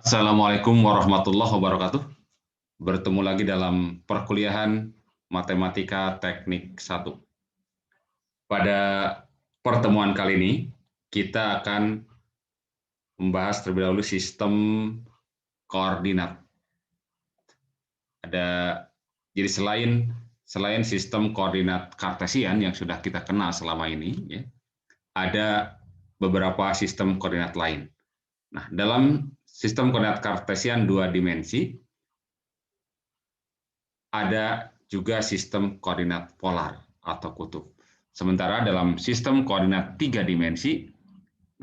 Assalamualaikum warahmatullahi wabarakatuh. Bertemu lagi dalam perkuliahan Matematika Teknik 1. Pada pertemuan kali ini, kita akan membahas terlebih dahulu sistem koordinat. Jadi selain sistem koordinat kartesian yang sudah kita kenal selama ini, ya, ada beberapa sistem koordinat lain. Nah, dalam sistem koordinat kartesian 2 dimensi, ada juga sistem koordinat polar atau kutub. Sementara dalam sistem koordinat 3 dimensi,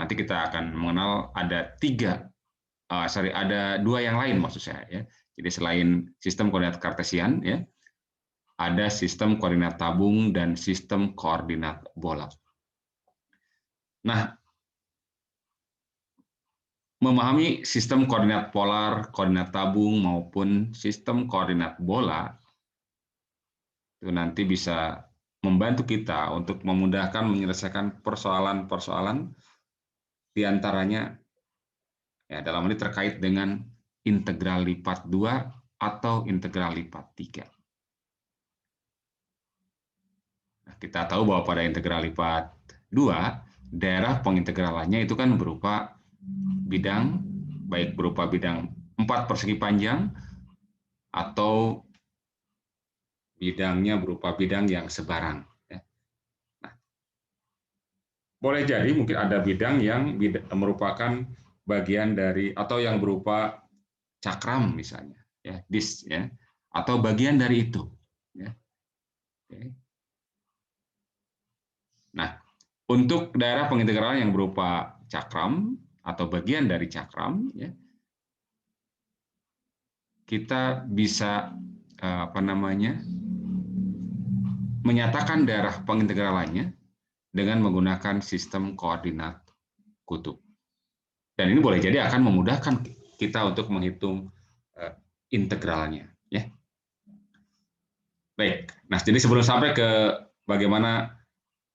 nanti kita akan mengenal ada ada 2 yang lain maksud saya. Ya. Jadi selain sistem koordinat kartesian, ya, ada sistem koordinat tabung dan sistem koordinat bola. Nah, memahami sistem koordinat polar, koordinat tabung, maupun sistem koordinat bola, itu nanti bisa membantu kita untuk memudahkan menyelesaikan persoalan-persoalan diantaranya ya, dalam ini terkait dengan integral lipat 2 atau integral lipat 3. Nah, kita tahu bahwa pada integral lipat 2, daerah pengintegralannya itu kan berupa bidang, baik berupa bidang 4 persegi panjang atau bidangnya berupa bidang yang sebarang. Nah, boleh jadi mungkin ada bidang yang merupakan bagian dari atau yang berupa cakram misalnya, ya, disk, ya, atau bagian dari itu. Ya. Oke. Nah, untuk daerah pengintegralan yang berupa cakram atau bagian dari cakram, ya, kita bisa menyatakan daerah pengintegralannya dengan menggunakan sistem koordinat kutub. Dan ini boleh jadi akan memudahkan kita untuk menghitung integralnya. Ya. Baik, nah jadi sebelum sampai ke bagaimana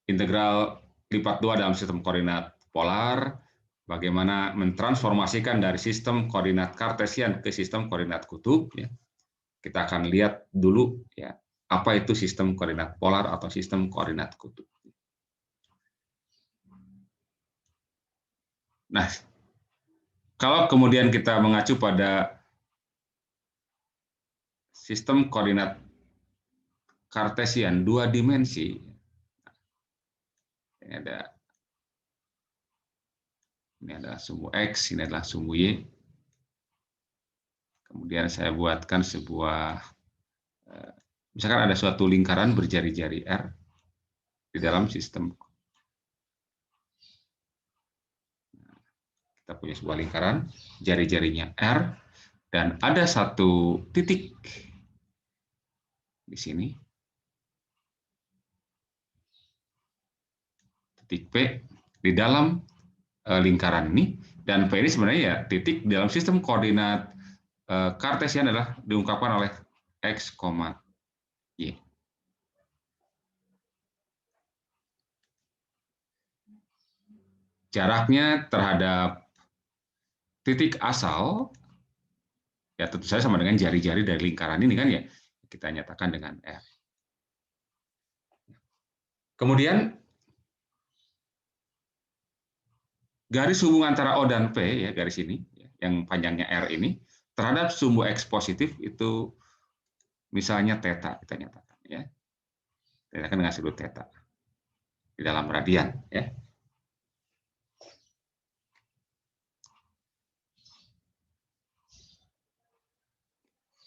integral lipat 2 dalam sistem koordinat polar, bagaimana mentransformasikan dari sistem koordinat kartesian ke sistem koordinat kutub, ya. Kita akan lihat dulu ya apa itu sistem koordinat polar atau sistem koordinat kutub. Nah, kalau kemudian kita mengacu pada sistem koordinat kartesian 2 dimensi, ini adalah sumbu X, ini adalah sumbu Y. Kemudian saya buatkan sebuah, misalkan ada suatu lingkaran berjari-jari R di dalam sistem. Kita punya sebuah lingkaran, jari-jarinya R, dan ada satu titik di sini, titik P di dalam lingkaran ini, dan P ini sebenarnya ya titik dalam sistem koordinat kartesian adalah diungkapkan oleh X, Y. Jaraknya terhadap titik asal, ya tentu saja sama dengan jari-jari dari lingkaran ini kan ya, kita nyatakan dengan R. Kemudian garis hubungan antara O dan P, ya garis ini, yang panjangnya R ini, terhadap sumbu X positif itu misalnya theta kita nyatakan, ya. Kita kan dengan sudut theta di dalam radian, ya.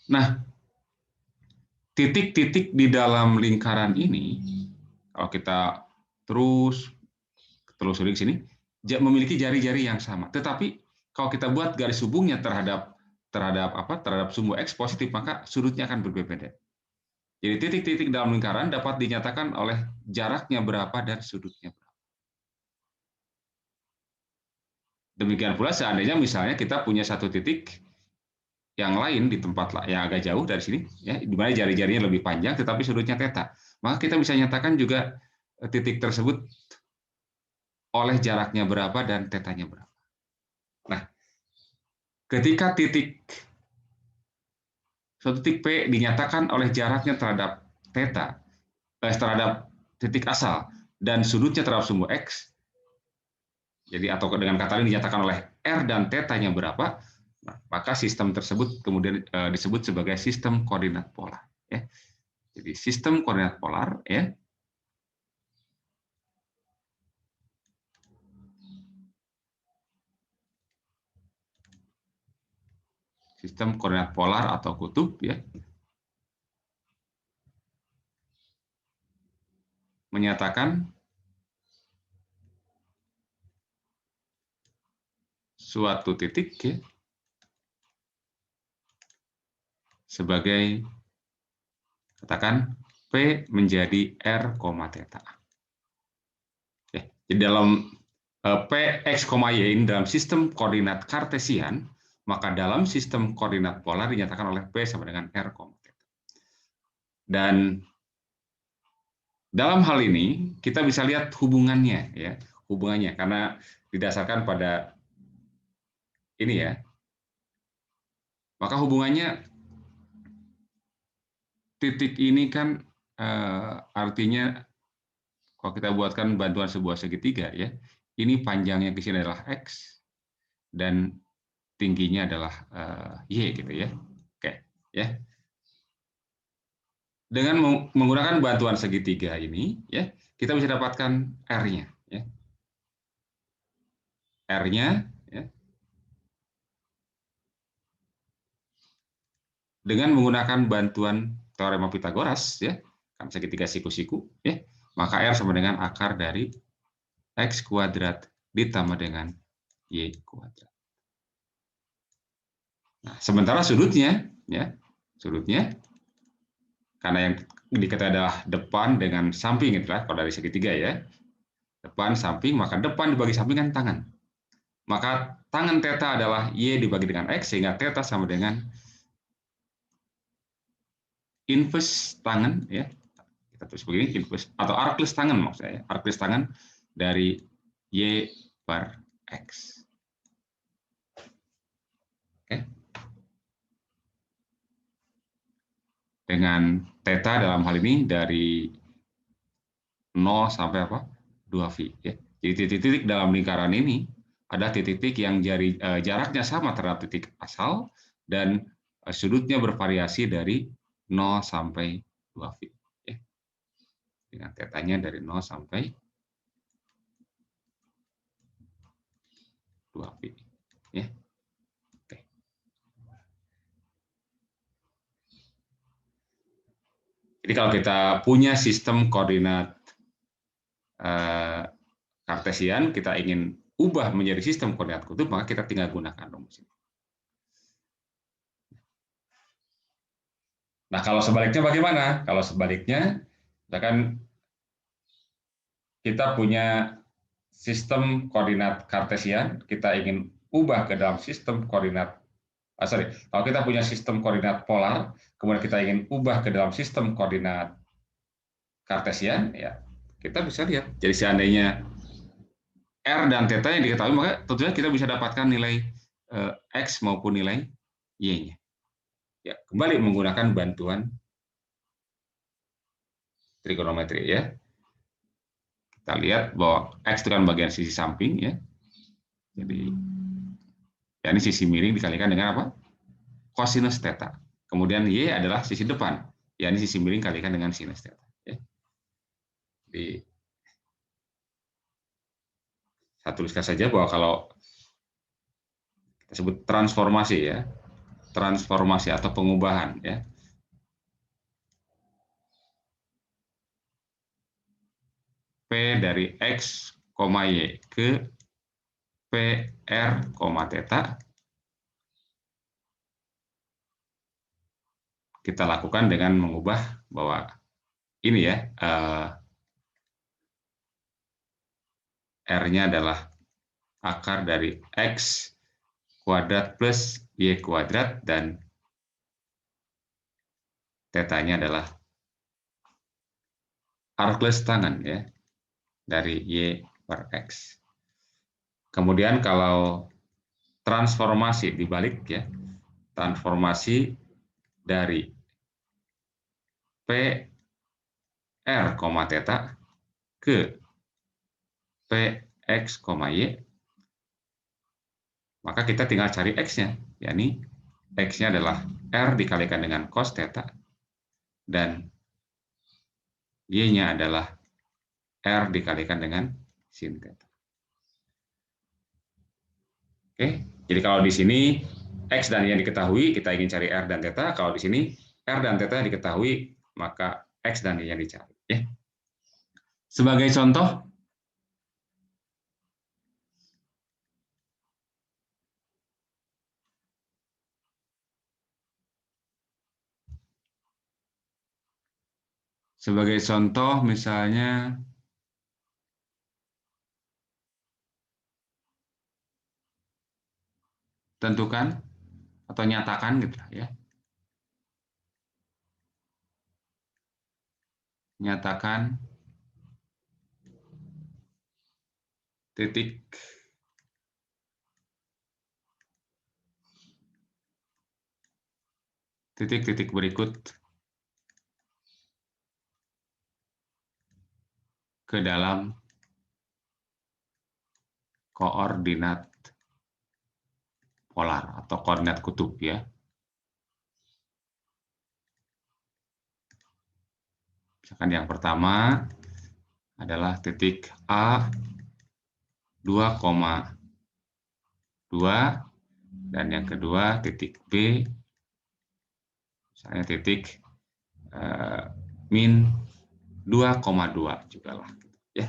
Nah, titik-titik di dalam lingkaran ini, kalau kita terus telusuri ke sini, memiliki jari-jari yang sama. Tetapi kalau kita buat garis hubungnya terhadap sumbu X positif, maka sudutnya akan berbeda. Jadi titik-titik dalam lingkaran dapat dinyatakan oleh jaraknya berapa dan sudutnya berapa. Demikian pula seandainya misalnya kita punya satu titik yang lain di tempat yang agak jauh dari sini, ya, di mana jari-jarinya lebih panjang tetapi sudutnya theta, maka kita bisa nyatakan juga titik tersebut oleh jaraknya berapa dan tetanya berapa. Nah, Ketika suatu titik P dinyatakan oleh jaraknya terhadap theta, terhadap titik asal, dan sudutnya terhadap sumbu X, jadi atau dengan kata lain dinyatakan oleh R dan theta-nya berapa, nah, maka sistem tersebut kemudian disebut sebagai sistem koordinat polar. Ya. Jadi sistem koordinat polar, ya, sistem koordinat polar atau kutub, ya, menyatakan suatu titik, ya, sebagai, katakan, P menjadi R, theta. Ya, jadi dalam P, X, Y ini dalam sistem koordinat kartesian, maka dalam sistem koordinat polar dinyatakan oleh P sama dengan R, theta. Dan dalam hal ini kita bisa lihat hubungannya, ya, hubungannya karena didasarkan pada ini, ya. Maka hubungannya titik ini kan artinya kalau kita buatkan bantuan sebuah segitiga, ya, ini panjangnya ke sini adalah X dan tingginya adalah Y, gitu, ya. Oke, ya. Dengan menggunakan bantuan segitiga ini, ya, kita bisa dapatkan R-nya, ya. R-nya, ya, dengan menggunakan bantuan teorema Pitagoras, ya, kan segitiga siku-siku, ya, maka R sama dengan akar dari X kuadrat ditambah dengan Y kuadrat. Nah, sementara sudutnya, ya, sudutnya karena yang dikatakan adalah depan dengan samping, itulah kalau dari segitiga, ya, depan samping, maka depan dibagi samping kan tangan. Maka tangan theta adalah Y dibagi dengan X, sehingga theta sama dengan inverse tangan, ya. Kita tulis begini, inverse atau arcless tangan maksudnya, ya. Arcless tangan dari Y per X. Oke. Dengan theta dalam hal ini dari 0 sampai apa? 2V, ya. Jadi titik-titik dalam lingkaran ini ada titik-titik yang jaraknya sama terhadap titik asal dan sudutnya bervariasi dari 0 sampai 2V, ya. Dengan tetanya dari 0 sampai 2V, ya. Oke. Jadi kalau kita punya sistem koordinat kartesian, kita ingin ubah menjadi sistem koordinat kutub, maka kita tinggal gunakan rumus ini. Nah, kalau sebaliknya bagaimana? Kalau sebaliknya, misalkan kita punya sistem koordinat kartesian, kita ingin ubah ke dalam sistem koordinat, kalau kita punya sistem koordinat polar, kemudian kita ingin ubah ke dalam sistem koordinat kartesian, ya, kita bisa lihat. Jadi seandainya R dan theta yang diketahui, maka tentunya kita bisa dapatkan nilai X maupun nilai Y-nya. Ya, kembali menggunakan bantuan trigonometri, ya. Kita lihat bahwa X itu kan bagian sisi samping, ya. Jadi ya, ini sisi miring dikalikan dengan apa? Cosinus theta. Kemudian Y adalah sisi depan. Ya, ini sisi miring kalikan dengan sinus theta. Ya. Jadi saya tuliskan saja bahwa kalau kita sebut transformasi, ya, transformasi atau pengubahan, ya, P dari X, Y ke PR, theta kita lakukan dengan mengubah bahwa ini, ya, R-nya adalah akar dari X kuadrat plus Y kuadrat dan theta-nya adalah arcless tangan, ya, dari Y per X. Kemudian kalau transformasi dibalik ya, transformasi dari PR, theta ke PX, Y, maka kita tinggal cari X-nya, yakni X-nya adalah R dikalikan dengan cos theta, dan Y-nya adalah R dikalikan dengan sin theta. Oke, jadi kalau di sini X dan Y diketahui, kita ingin cari R dan theta. Kalau di sini R dan theta diketahui, maka X dan Y dicari. Ya. Sebagai contoh, misalnya tentukan atau nyatakan gitu ya. Nyatakan titik berikut ke dalam koordinat polar atau koordinat kutub ya. Misalkan yang pertama adalah titik A 2,2 dan yang kedua titik B misalnya titik min 2,2 juga lah ya.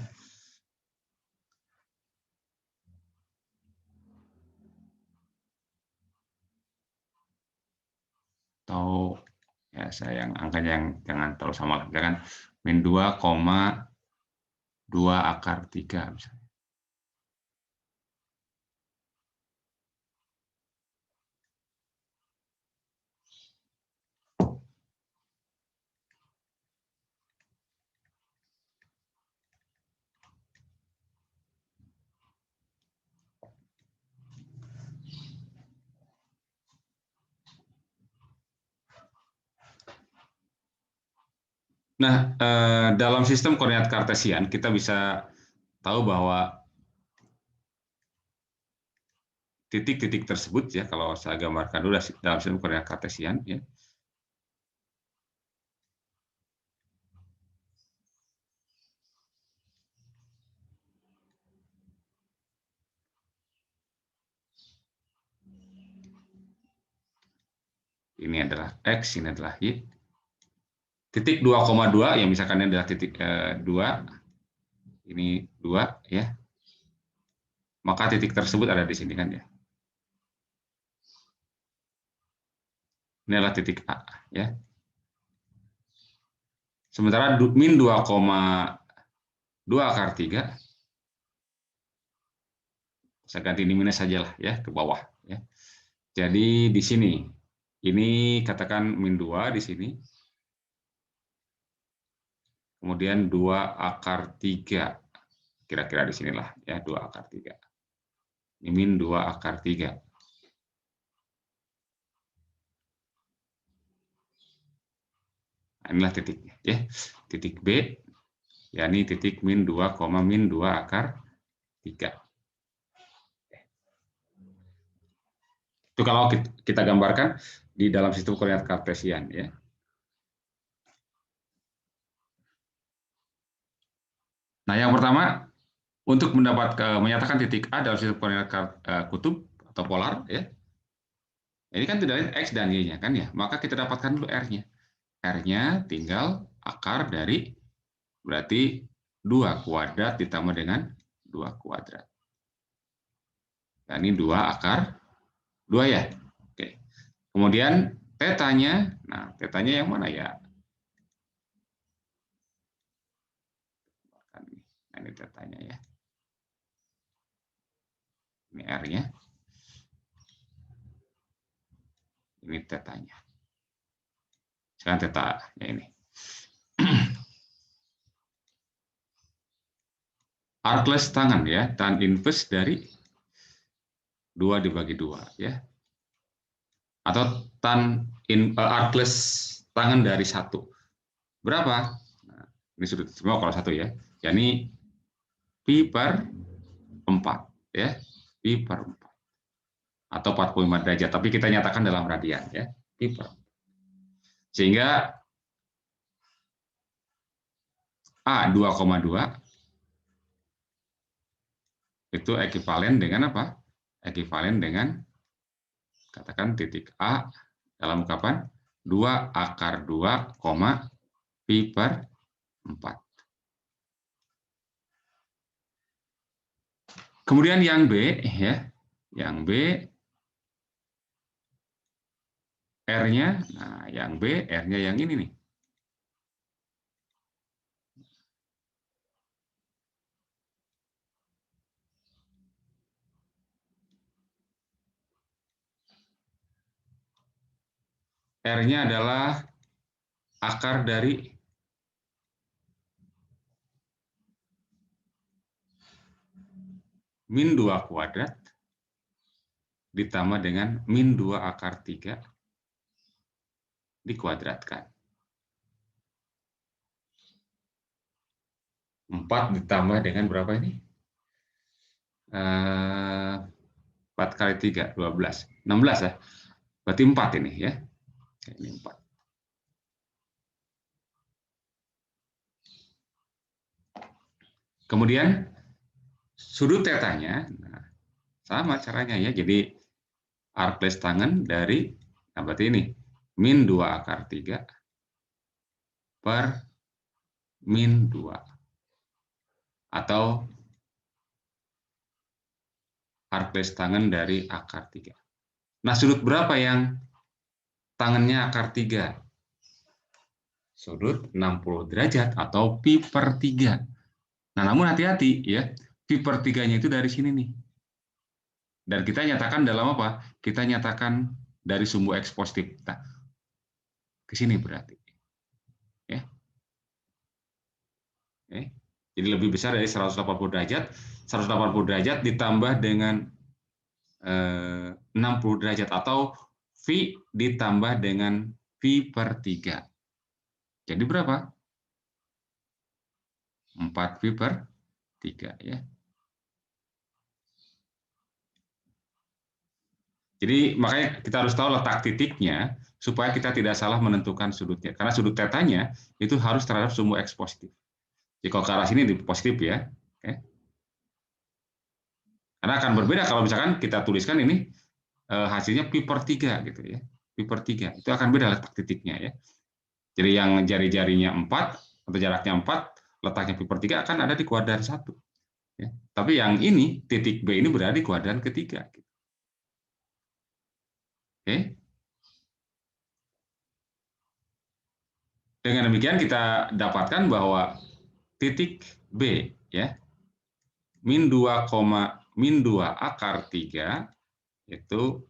Atau ya saya yang angkanya yang jangan terlalu sama, misalkan min 2,2 akar 3 misalnya. Nah, dalam sistem koordinat kartesian kita bisa tahu bahwa titik-titik tersebut ya, kalau saya gambarkan dulu dalam sistem koordinat kartesian ya. Ini adalah X, ini adalah Y. Titik 2,2 yang misalkan ini adalah titik 2, ini 2 ya. Maka titik tersebut ada di sini kan ya. Ini adalah titik A ya. Sementara min 2,2 akar 3 saya ganti ini minus saja lah ya ke bawah ya. Jadi di sini ini katakan min 2 di sini. Kemudian 2 akar 3. Kira-kira di sinilah ya 2 akar 3. Ini min 2 akar 3. Nah, inilah titiknya ya. Titik B yakni titik min 2, min 2 akar 3. Itu kalau kita gambarkan di dalam sistem koordinat kartesian ya. Nah, yang pertama untuk menyatakan titik A dalam sistem koordinat kutub atau polar ya. Ini kan tidak lain X dan Y-nya kan ya. Maka kita dapatkan dulu R-nya. R-nya tinggal akar dari berarti 2 kuadrat ditambah dengan 2 kuadrat. Dan ini 2 akar 2 ya. Oke. Kemudian tetanya, nah tetanya yang mana ya? Nah, ini tetanya ya. Ini R-nya. Ini tetanya. Sekarang tetanya ini. Arcless tangan ya, tan inverse dari 2 dibagi 2 ya. Atau arcless tangen dari 1. Berapa? Nah, ini sudut semua kalau 1 ya. Yakni pi per 4 ya. Pi per 4. Atau 45 derajat, tapi kita nyatakan dalam radian ya. Pi per 4. Sehingga A 2,2 itu ekuivalen dengan apa? Ekuivalen dengan katakan titik A dalam ungkapan 2 akar 2, pi per 4. Kemudian yang B ya, yang B R-nya, nah yang B R-nya yang ini nih. R-nya adalah akar dari min 2 kuadrat ditambah dengan min 2 akar 3 dikuadratkan. 4 ditambah dengan berapa ini? 4 kali 3, 12. 16 ya. Berarti 4 ini ya. Ini 4. Kemudian sudut tetanya, nah, sama caranya ya. Jadi arcless tangen dari, nah berarti ini, min 2 akar 3 per min 2. Atau arcless tangen dari akar 3. Nah, sudut berapa yang tangennya akar 3? Sudut 60 derajat atau pi per 3. Nah, namun hati-hati ya, pi per 3-nya itu dari sini nih. Dan kita nyatakan dalam apa? Kita nyatakan dari sumbu X positif. Nah, ke sini berarti. Ya. Oke. Jadi lebih besar dari 180 derajat. 180 derajat ditambah dengan 60 derajat atau V ditambah dengan pi per 3. Jadi berapa? 4 pi per 3 ya. Jadi makanya kita harus tahu letak titiknya supaya kita tidak salah menentukan sudutnya. Karena sudut tetanya itu harus terhadap sumbu X positif. Jadi kalau ke arah sini di positif ya. Oke. Karena akan berbeda kalau misalkan kita tuliskan ini hasilnya pi per 3 gitu ya. Pi per 3 itu akan beda letak titiknya ya. Jadi yang jari-jarinya 4 atau jaraknya 4, letaknya pi per 3 akan ada di kuadran 1. Ya. Tapi yang ini, titik B ini berada di kuadran ketiga. Oke. Dengan demikian kita dapatkan bahwa titik B ya, min 2, min 2 akar 3 itu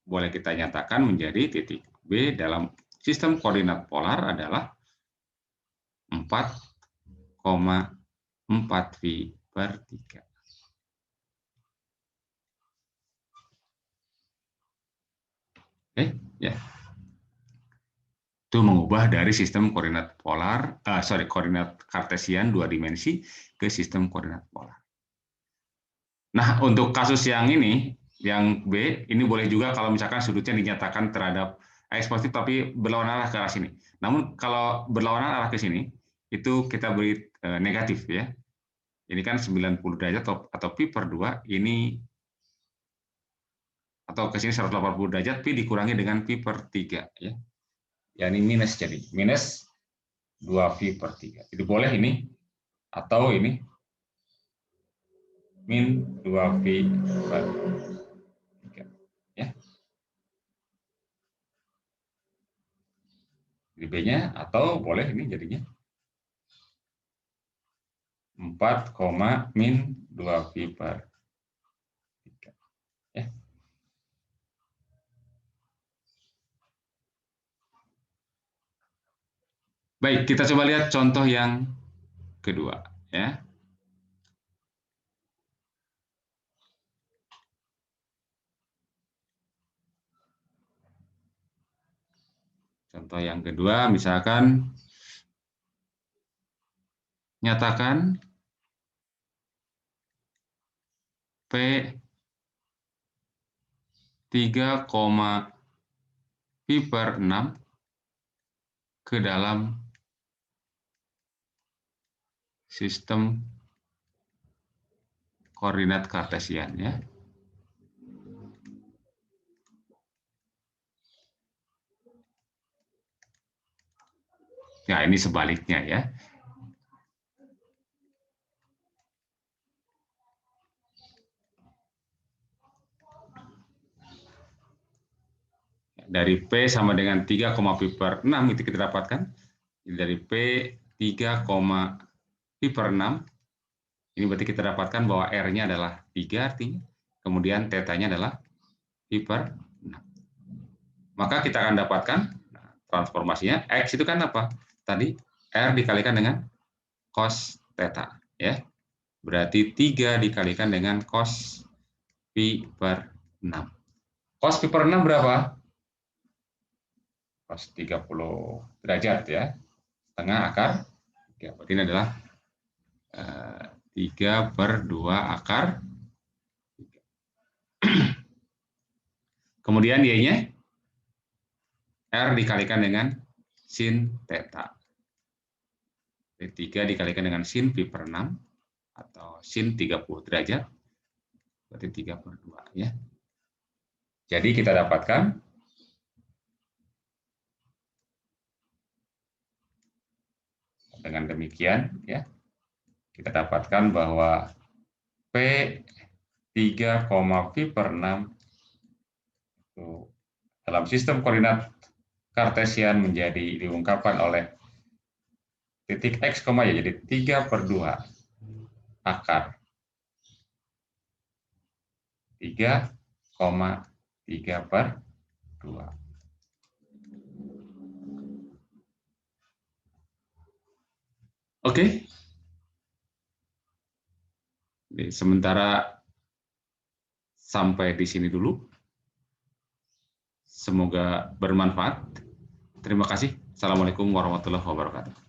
boleh kita nyatakan menjadi titik B dalam sistem koordinat polar adalah 4,4 pi per 3. Oke, ya. Itu mengubah dari sistem koordinat polar, koordinat kartesian 2 dimensi ke sistem koordinat polar. Nah, untuk kasus yang ini, yang B, ini boleh juga kalau misalkan sudutnya dinyatakan terhadap X positif tapi berlawanan arah ke arah sini. Namun kalau berlawanan arah ke sini, itu kita beri negatif ya. Ini kan 90 derajat atau pi per 2, ini atau ke sini 180 derajat, pi dikurangi dengan pi per 3 ya. Ya ini minus, jadi minus 2 pi per 3. Jadi boleh ini atau ini min 2 pi per 3 ya. Di B-nya atau boleh ini jadinya 4, min 2 pi per 3 ya. Baik, kita coba lihat contoh yang kedua ya. Contoh yang kedua, misalkan nyatakan P 3, pi per 6 ke dalam sistem koordinat kartesian, ya. Ya, ini sebaliknya, ya. Dari P sama dengan 3, pi per 6 itu kita dapatkan. Dari P 3, pi per 6, ini berarti kita dapatkan bahwa R-nya adalah 3 artinya, kemudian θ-nya adalah pi per 6. Maka kita akan dapatkan transformasinya, X itu kan apa? Tadi R dikalikan dengan cos θ, ya. Berarti 3 dikalikan dengan cos pi per 6. Cos pi per 6 berapa? Cos 30 derajat, ya. Setengah akar 3. Berarti ini adalah 3 per 2 akar 3. Kemudian Y-nya R dikalikan dengan sin θ. 3 dikalikan dengan sin pi per 6 atau sin 30 derajat, berarti 3 per 2, ya. Jadi kita dapatkan dengan demikian, ya, kita dapatkan bahwa P 3, pi per 6 itu dalam sistem koordinat kartesian menjadi diungkapkan oleh titik X, ya, jadi 3 per 2 akar 3, 3 per 2. Oke. Sementara sampai di sini dulu. Semoga bermanfaat. Terima kasih. Assalamualaikum warahmatullahi wabarakatuh.